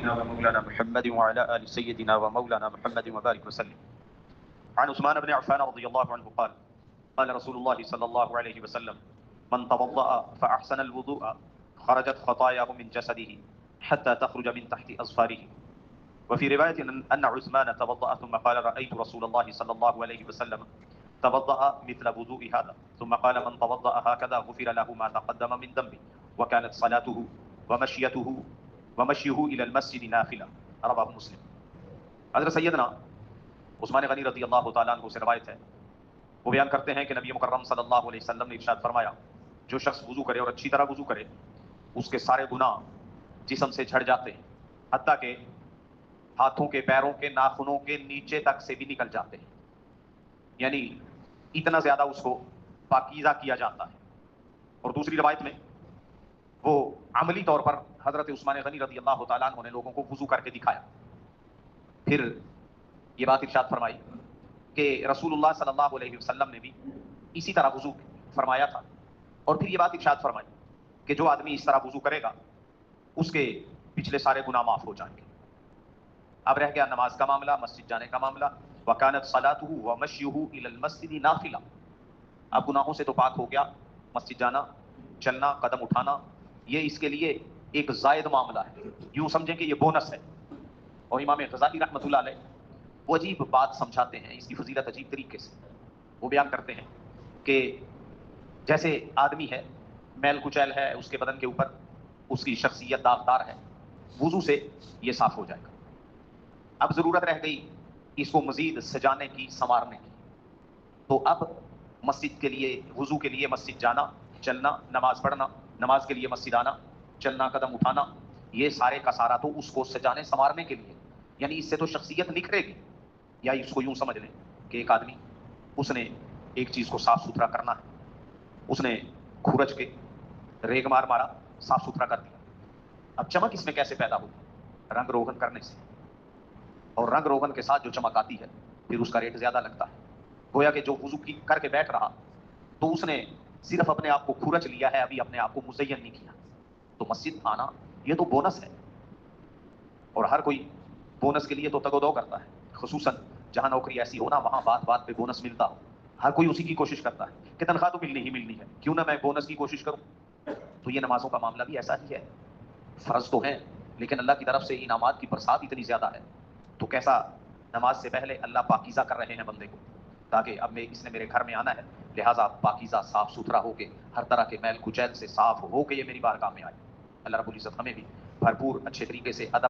سيدنا ومولانا محمد وعلى آل سيدنا ومولانا محمد وبارك وسلم. عن عثمان بن عفان رضي الله عنه قال قال رسول الله صلى الله عليه وسلم من توضأ فأحسن الوضوء خرجت خطاياه من جسده حتى تخرج من تحت أظفاره. وفي رواية أن عثمان توضأ ثم قال رأيت رسول الله صلى الله عليه وسلم توضأ مثل وضوء هذا ثم قال من توضأ هكذا غفر له ما تقدم من ذنبه وكانت صلاته ومشيه إلى المسجد نافلة. رواه مسلم. حضرت سیدنا عثمان غنی رضی اللہ تعالیٰ عنہ سے روایت ہے، وہ بیان کرتے ہیں کہ نبی مکرم صلی اللہ علیہ وسلم نے ارشاد فرمایا جو شخص وضو کرے اور اچھی طرح وضو کرے اس کے سارے گناہ جسم سے جھڑ جاتے ہیں، حتیٰ کہ ہاتھوں کے پیروں کے ناخنوں کے نیچے تک سے بھی نکل جاتے ہیں، یعنی اتنا زیادہ اس کو پاکیزہ کیا جاتا ہے۔ اور دوسری روایت میں وہ عملی طور پر حضرت عثمان غنی رضی اللہ تعالیٰ عنہ نے لوگوں کو وضو کر کے دکھایا، پھر یہ بات ارشاد فرمائی کہ رسول اللہ صلی اللہ علیہ وسلم نے بھی اسی طرح وضو فرمایا تھا، اور پھر یہ بات ارشاد فرمائی کہ جو آدمی اس طرح وضو کرے گا اس کے پچھلے سارے گناہ معاف ہو جائیں گے۔ اب رہ گیا نماز کا معاملہ، مسجد جانے کا معاملہ۔ وَكَانَتْ صَلَاتُهُ وَمَشْيُهُ إِلَى الْمَسْجِدِ نَافِلَةً، اب گناہوں سے تو پاک ہو گیا، مسجد جانا، چلنا، قدم اٹھانا یہ اس کے لیے ایک زائد معاملہ ہے، یوں سمجھیں کہ یہ بونس ہے۔ اور امام غزالی رحمۃ اللہ علیہ وہ عجیب بات سمجھاتے ہیں، اس کی فضیلت عجیب طریقے سے وہ بیان کرتے ہیں کہ جیسے آدمی ہے، میل کچیل ہے اس کے بدن کے اوپر، اس کی شخصیت داغدار ہے، وضو سے یہ صاف ہو جائے گا۔ اب ضرورت رہ گئی اس کو مزید سجانے کی، سنوارنے کی، تو اب مسجد کے لیے، وضو کے لیے مسجد جانا، چلنا، نماز پڑھنا، نماز کے لیے مسجد آنا، چلنا، قدم اٹھانا، یہ سارے کا سارا تو اس کو سجانے سنوارنے کے لیے، یعنی اس سے تو شخصیت نکھرے گی۔ یا اس کو یوں سمجھ لیں کہ ایک آدمی اس نے ایک چیز کو صاف ستھرا کرنا ہے، اس نے کھرچ کے ریگ مارا، صاف ستھرا کر دیا۔ اب چمک اس میں کیسے پیدا ہوتی؟ رنگ روغن کرنے سے، اور رنگ روغن کے ساتھ جو چمک آتی ہے پھر اس کا ریٹ زیادہ لگتا ہے۔ گویا کہ جو وضو کر کے بیٹھ رہا تو اس نے صرف اپنے آپ کو کھرچ لیا ہے، ابھی اپنے آپ کو مزین نہیں کیا۔ تو مسجد آنا یہ تو بونس ہے، اور ہر کوئی بونس کے لیے تو تگ و دو کرتا ہے، خصوصاً جہاں نوکری ایسی ہو نا وہاں بات بات پہ بونس ملتا ہو، ہر کوئی اسی کی کوشش کرتا ہے کہ تنخواہ تو ملنی ہی ملنی ہے، کیوں نہ میں بونس کی کوشش کروں۔ تو یہ نمازوں کا معاملہ بھی ایسا ہی ہے، فرض تو ہیں لیکن اللہ کی طرف سے انعامات کی برسات اتنی زیادہ ہے، تو کیسا نماز سے پہلے اللہ پاکیزہ کر رہے ہیں بندے کو، تاکہ اب اس نے میرے گھر میں آنا ہے، لہٰذا پاکیزہ صاف ستھرا ہو کے، ہر طرح کے میل کچیل سے صاف ہو کے یہ میری بارگاہ میں آئے۔ اللہ رب العزت ہمیں بھی بھرپور اچھے طریقے سے ادب